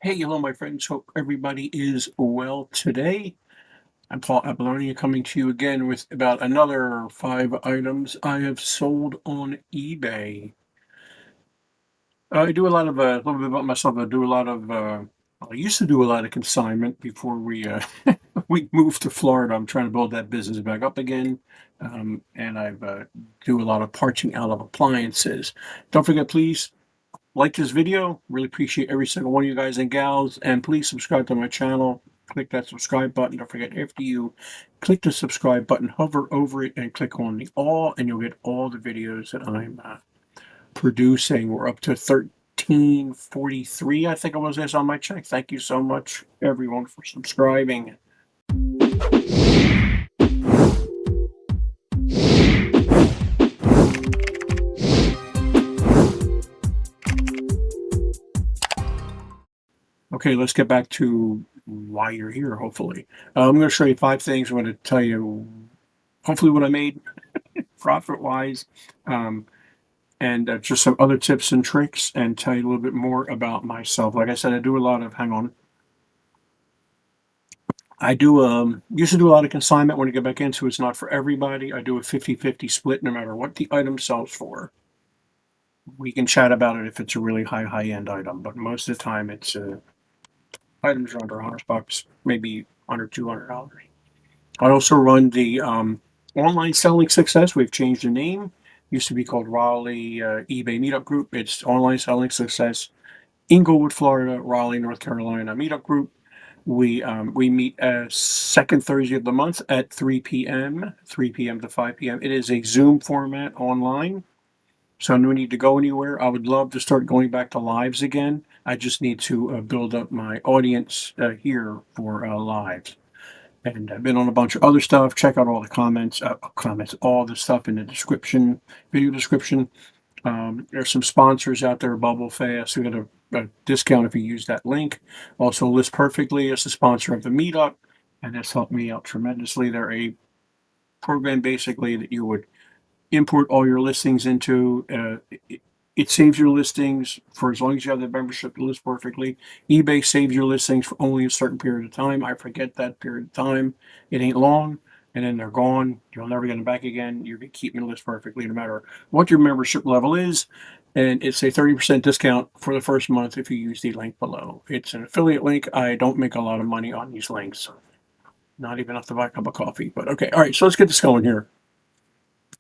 Hey, hello, my friends. Hope everybody is well today. I'm Paul Apollonia coming to you again with about another 5 items I have sold on eBay. I do a little bit about myself. I used to do a lot of consignment before we moved to Florida. I'm trying to build that business back up again. And I've do a lot of parting out of appliances. Don't forget, please like this video. Really appreciate every single one of you guys and gals. And please subscribe to my channel. Click that subscribe button. Don't forget, after you click the subscribe button, hover over it and click on the all, and you'll get all the videos that I'm producing. We're up to 1343, I think it was, as on my check. Thank you so much, everyone, for subscribing. Okay, let's get back to why you're here, hopefully. I'm going to show you 5 things. I'm going to tell you, hopefully, what I made profit-wise, and just some other tips and tricks, and tell you a little bit more about myself. Like I said, I do a lot of, hang on. I do used to do a lot of consignment. When I get back into it, it's not for everybody. I do a 50-50 split no matter what the item sells for. We can chat about it if it's a really high-end item, but most of the time it's items are under $100, maybe under $200. I also run the online selling success. We've changed the name. Used to be called Raleigh eBay Meetup Group. It's online selling success. Inglewood, Florida, Raleigh, North Carolina Meetup Group. We meet second Thursday of the month at 3 p.m. 3 p.m. to 5 p.m. It is a Zoom format online, so no need to go anywhere. I would love to start going back to lives again. I just need to build up my audience here for lives. And I've been on a bunch of other stuff. Check out all the comments, all the stuff in the description, video description. There's some sponsors out there, Bubble Fast, who get a discount if you use that link. Also, List Perfectly is the sponsor of the meetup, and that's helped me out tremendously. They're a program basically that you would import all your listings into. It saves your listings for as long as you have the membership to List Perfectly. eBay saves your listings for only a certain period of time. I forget that period of time. It ain't long, and then they're gone. You'll never get them back again. You can keep them List Perfectly no matter what your membership level is. And it's a 30% discount for the first month if you use the link below. It's an affiliate link. I don't make a lot of money on these links. Not even enough to buy a cup of coffee. But okay, all right, so let's get this going here.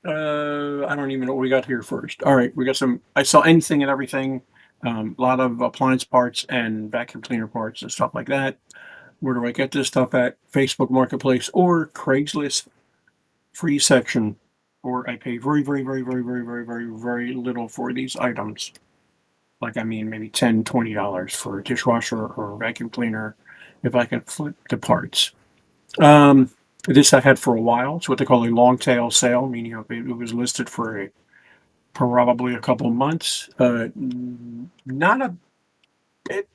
I don't even know what we got here first. All right, we got some. I sell anything and everything. A lot of appliance parts and vacuum cleaner parts and stuff like that. Where do I get this stuff at? Facebook Marketplace or Craigslist free section. Or I pay very little for these items. Like, I mean, maybe $10, $20 for a dishwasher or a vacuum cleaner if I can flip the parts. This I had for a while. It's what they call a long tail sale, meaning it was listed for probably a couple of months. Not a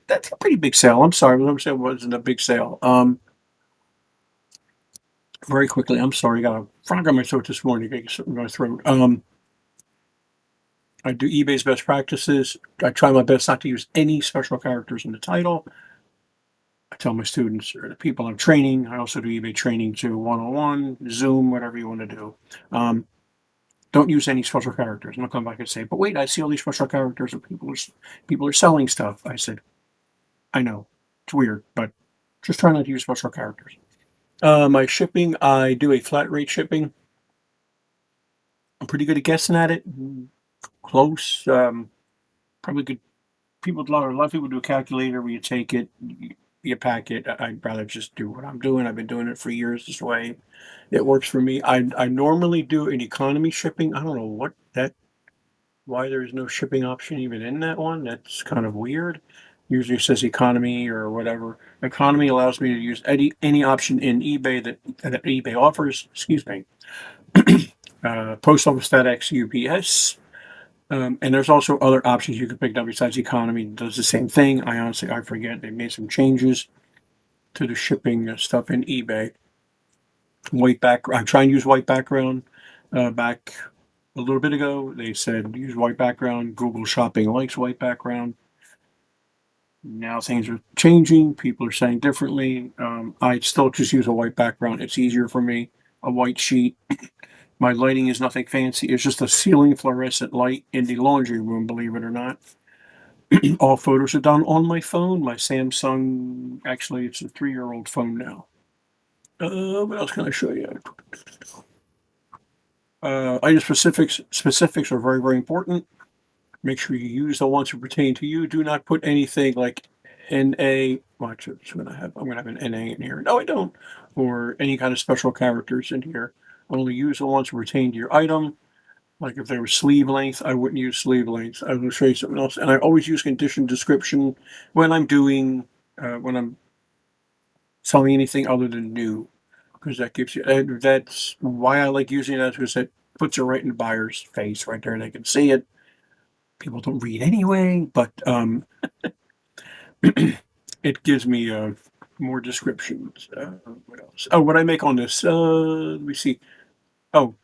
That's a pretty big sale. I'm sorry, let me say it wasn't a big sale. Very quickly, I'm sorry, got a frog on my throat this morning. Got something in my throat. I do eBay's best practices. I try my best not to use any special characters in the title. I tell my students or the people I'm training. I also do eBay training too, one-on-one, Zoom, whatever you want to do. Don't use any special characters. I'm not come back and say, but wait, I see all these special characters and people are selling stuff. I said, I know it's weird, but just try not to use special characters. My shipping, I do a flat rate shipping. I'm pretty good at guessing at it. Close. Probably good. A lot of people do a calculator where you take it, you pack it. I'd rather just do what I'm doing. I've been doing it for years this way. It works for me. I normally do an economy shipping. I don't know why there's no shipping option even in that one. That's kind of weird. Usually it says economy or whatever. Economy allows me to use any option in eBay that eBay offers. Excuse me. Post office, FedEx, UPS. And there's also other options you can pick up besides economy. It does the same thing. I forget. They made some changes to the shipping stuff in eBay. I try and use white background. Back a little bit ago, they said use white background. Google Shopping likes white background. Now things are changing. People are saying differently. I still just use a white background. It's easier for me. A white sheet. My lighting is nothing fancy. It's just a ceiling fluorescent light in the laundry room, believe it or not. All photos are done on my phone. My Samsung, actually, it's a 3-year-old phone now. What else can I show you? Item specifics are very, very important. Make sure you use the ones that pertain to you. Do not put anything like NA. Watch it. I'm gonna have an NA in here. No, I don't. Or any kind of special characters in here. Only use the ones that pertain to your item. Like if there was sleeve length, I wouldn't use sleeve length. I would show you something else. And I always use condition description when I'm selling anything other than new, because that gives you. That's why I like using that, because it puts it right in the buyer's face, right there. They can see it. People don't read anyway, but it gives me more descriptions. What else? Oh, what I make on this. Let me see. Oh,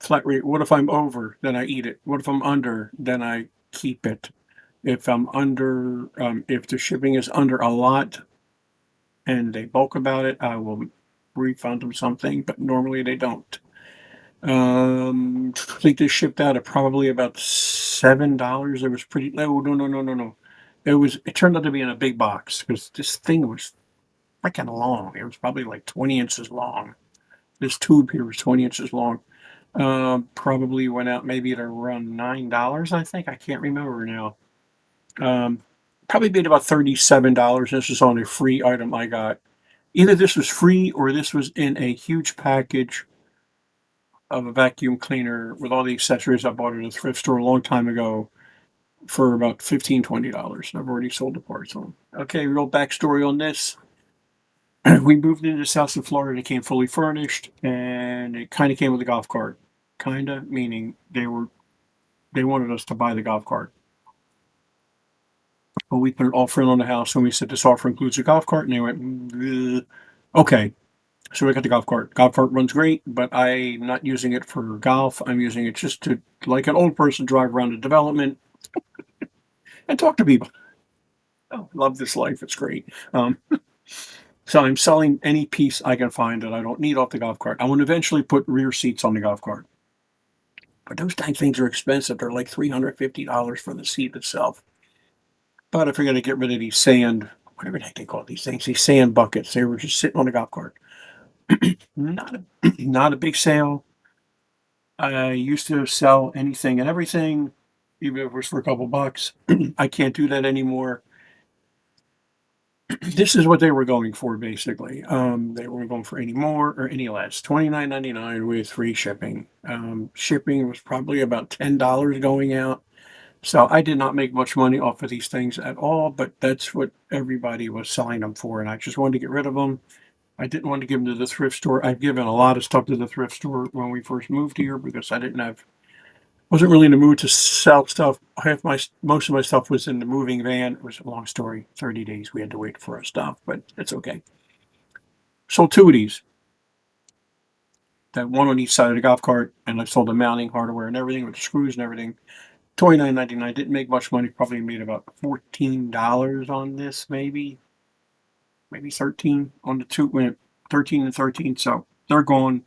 flat rate. What if I'm over? Then I eat it. What if I'm under? Then I keep it. If I'm under, if the shipping is under a lot and they bulk about it, I will refund them something, but normally they don't. I think they shipped out at probably about $7. It was pretty. No, no, no, no, no, no. It turned out to be in a big box because this thing was freaking long. It was probably like 20 inches long. This tube here was 20 inches long. Probably went out maybe at around $9, I think. I can't remember now. Um, Probably paid about $37. This is on a free item I got. Either this was free or this was in a huge package of a vacuum cleaner with all the accessories I bought at a thrift store a long time ago for about $15-20. I've already sold the parts on. Okay, real backstory on this. We moved into this house in Florida. It came fully furnished, and it kind of came with a golf cart. Kinda, meaning they wanted us to buy the golf cart. But we put an offer in on the house, and we said this offer includes a golf cart, and they went, okay. So we got the golf cart. Golf cart runs great, but I'm not using it for golf. I'm using it just to, like an old person, drive around the development and talk to people. Oh, I love this life. It's great. So I'm selling any piece I can find that I don't need off the golf cart. I want to eventually put rear seats on the golf cart. But those dang things are expensive. They're like $350 for the seat itself. But if you're going to get rid of these sand, whatever the heck they call these things, these sand buckets, they were just sitting on the golf cart. Not a, not a big sale. I used to sell anything and everything, even if it was for a couple bucks. I can't do that anymore. This is what they were going for, basically. They weren't going for any more or any less. $29.99 with free shipping. Shipping was probably about $10 going out. So I did not make much money off of these things at all, but that's what everybody was selling them for, and I just wanted to get rid of them. I didn't want to give them to the thrift store. I've given a lot of stuff to the thrift store when we first moved here because I didn't have wasn't really in the mood to sell stuff. Most of my stuff was in the moving van. It was a long story. 30 days we had to wait for our stuff, but it's okay. Sold two of these. That one on each side of the golf cart, and I sold the mounting hardware and everything with the screws and everything. $29.99. Didn't make much money. Probably made about $14 on this, maybe 13 on the two. Went 13 and 13. So they're gone.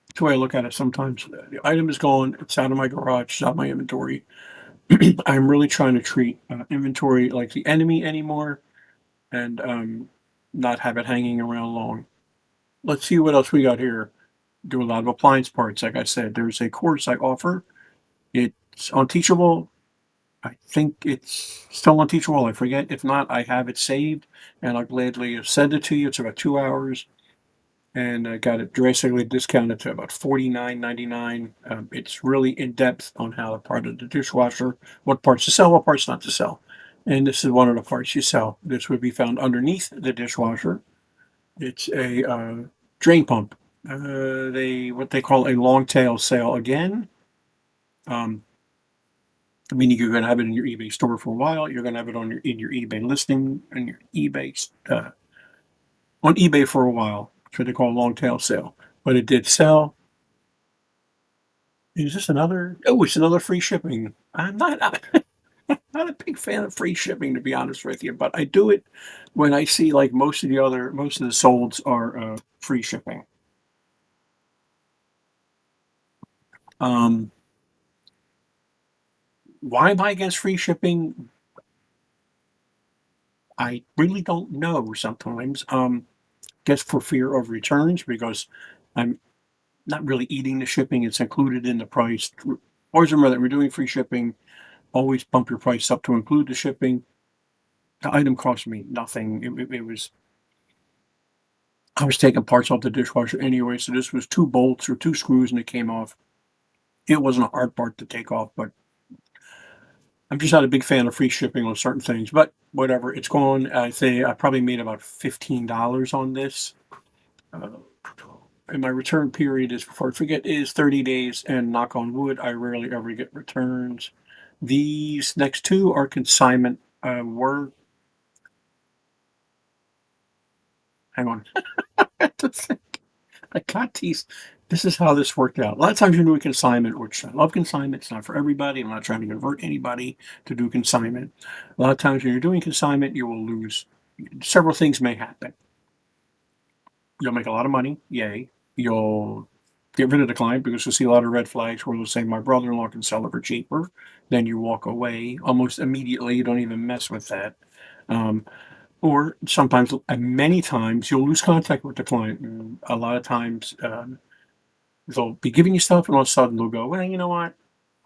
That's the way I look at it sometimes. The item is gone. It's out of my garage. It's out of my inventory. I'm really trying to treat inventory like the enemy anymore, and not have it hanging around long. Let's see what else we got here. Do a lot of appliance parts. Like I said, there's a course I offer. It's on Teachable. I think it's still on Teachable. I forget. If not, I have it saved, and I'll gladly send it to you. It's about 2 hours, and I got it drastically discounted to about $49.99. It's really in depth on how to part of the dishwasher, what parts to sell, what parts not to sell. And this is one of the parts you sell. This would be found underneath the dishwasher. It's a drain pump. They what they call a long tail sale again. Um, Meaning you're going to have it in your eBay store for a while. You're going to have it in your eBay listing and your eBay on eBay for a while. That's what they call a long tail sale. But it did sell. Is this another? Oh, it's another free shipping. I'm not. not a big fan of free shipping, to be honest with you, but I do it when I see like most of the solds are free shipping. Um, why am I against free shipping? I really don't know sometimes. Guess for fear of returns because I'm not really eating the shipping. It's included in the price. Always remember that we're doing free shipping. Always bump your price up to include the shipping. The item cost me nothing. I was taking parts off the dishwasher anyway, so this was two bolts or two screws and it came off. It wasn't a hard part to take off, but I'm just not a big fan of free shipping on certain things. But whatever, it's gone. I say I probably made about $15 on this. Uh, and my return period is, before I forget, is 30 days. And knock on wood, I rarely ever get returns. These next two are consignment. Were hang on. I have to think. I got these. This is how this worked out. A lot of times you're doing consignment, which I love consignment. It's not for everybody. I'm not trying to convert anybody to do consignment. A lot of times when you're doing consignment, you will lose. Several things may happen. You'll make a lot of money. Yay. You'll get rid of the client because you'll see a lot of red flags where they'll say, my brother-in-law can sell it for cheaper. Then you walk away almost immediately. You don't even mess with that. Um, or sometimes, many times, you'll lose contact with the client. And a lot of times, they'll be giving you stuff, and all of a sudden they'll go, well, you know what?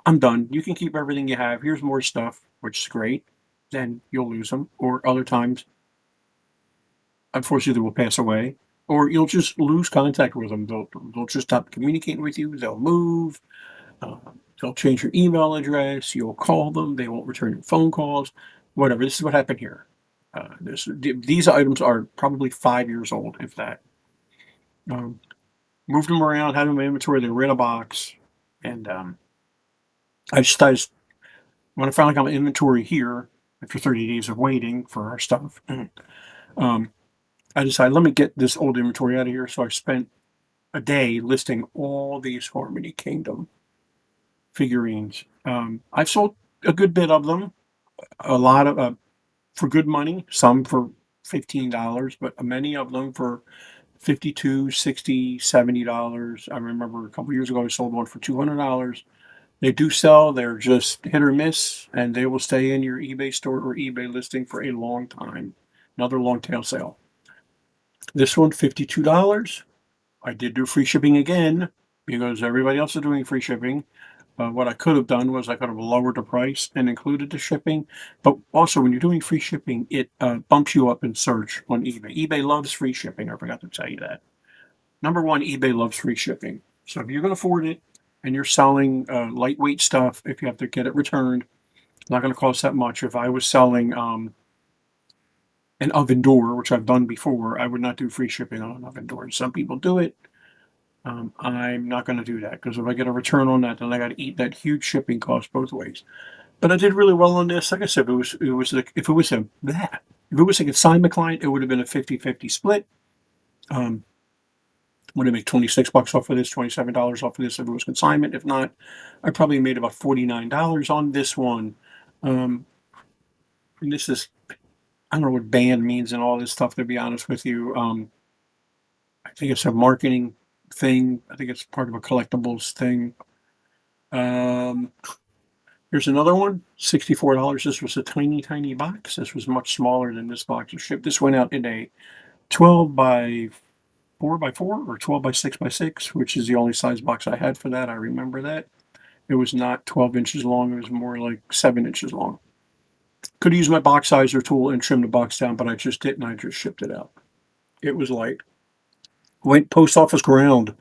I'm done. You can keep everything you have. Here's more stuff, which is great. Then you'll lose them. Or other times, unfortunately, they will pass away. Or you'll just lose contact with them. They'll just stop communicating with you. They'll move. Uh, they'll change your email address. You'll call them. They won't return your phone calls. Whatever. This is what happened here. These items are probably 5 years old, if that. Um, Moved them around, had them in inventory. They were in a box, and I just when I finally got my inventory here after 30 days of waiting for our stuff, um, I decided let me get this old inventory out of here. So I spent a day listing all these Harmony Kingdom figurines. I've sold a good bit of them, a lot of for good money, some for $15, but many of them for 52, 60, $70. I remember a couple years ago I sold one for $200. They do sell, they're just hit or miss, and they will stay in your eBay store or eBay listing for a long time. Another long tail sale. This one, $52. I did do free shipping again because everybody else is doing free shipping. What I could have done was I could have lowered the price and included the shipping. But also, when you're doing free shipping, it bumps you up in search on eBay. eBay loves free shipping. I forgot to tell you that. Number one, eBay loves free shipping. So if you can afford it and you're selling lightweight stuff, if you have to get it returned, not going to cost that much. If I was selling an oven door, which I've done before, I would not do free shipping on an oven door. Some people do it. I'm not going to do that because if I get a return on that, then I got to eat that huge shipping cost both ways. But I did really well on this. Like I said, if it was a consignment client, it would have been a 50-50 split. Would I make $26 off of this, $27 off of this if it was consignment? If not, I probably made about $49 on this one. Um, and this is, I don't know what band means and all this stuff, to be honest with you. I think it's a marketing thing. I think it's part of a collectibles thing. Um, Here's another one, $64. This was a tiny, tiny box. This was much smaller than this box of ship. This went out in a 12 by 4x4 or 12 by 6x6, which is the only size box I had for that. I remember that. It was not 12 inches long. It was more like 7 inches long. Could have used my box sizer tool and trimmed the box down, but I just didn't. I just shipped it out. It was light. Went post office ground,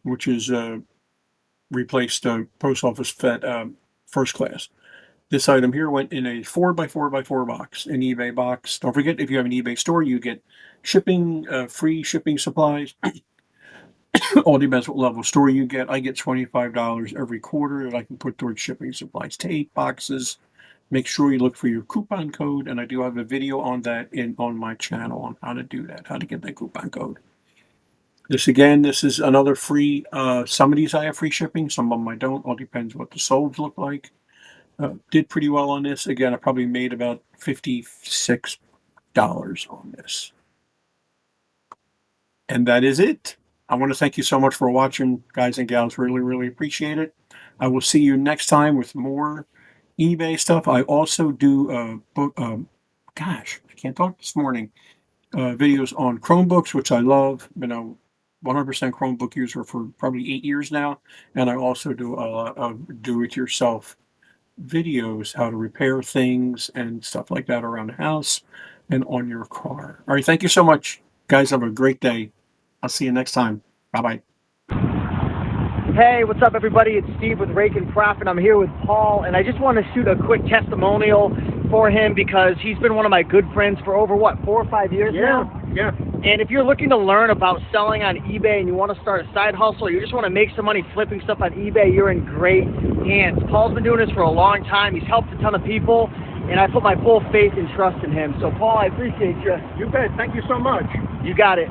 which is replaced post office fed first class. This item here went in a 4x4x4 box, an eBay box. Don't forget, if you have an eBay store, you get shipping, free shipping supplies. All depends what level of store you get. I get $25 every quarter that I can put towards shipping supplies, tape, boxes. Make sure you look for your coupon code, and I do have a video on that on my channel on how to do that, how to get that coupon code. This is another free. Some of these I have free shipping, some of them I don't. All depends what the solds look like. Did pretty well on this. Again, I probably made about $56 on this. And that is it. I want to thank you so much for watching, guys and gals. Really, really appreciate it. I will see you next time with more eBay stuff. I also do gosh, I can't talk this morning. Videos on Chromebooks, which I love. Been a 100% Chromebook user for probably 8 years now. And I also do a lot of do-it-yourself videos, how to repair things and stuff like that around the house and on your car. All right, thank you so much. Guys, have a great day. I'll see you next time. Bye-bye. Hey, what's up, everybody? It's Steve with Raiken Profits. I'm here with Paul, and I just want to shoot a quick testimonial for him because he's been one of my good friends for over, 4 or 5 years now? Yeah. And if you're looking to learn about selling on eBay and you want to start a side hustle, or you just want to make some money flipping stuff on eBay, you're in great hands. Paul's been doing this for a long time. He's helped a ton of people, and I put my full faith and trust in him. So, Paul, I appreciate you. You bet. Thank you so much. You got it.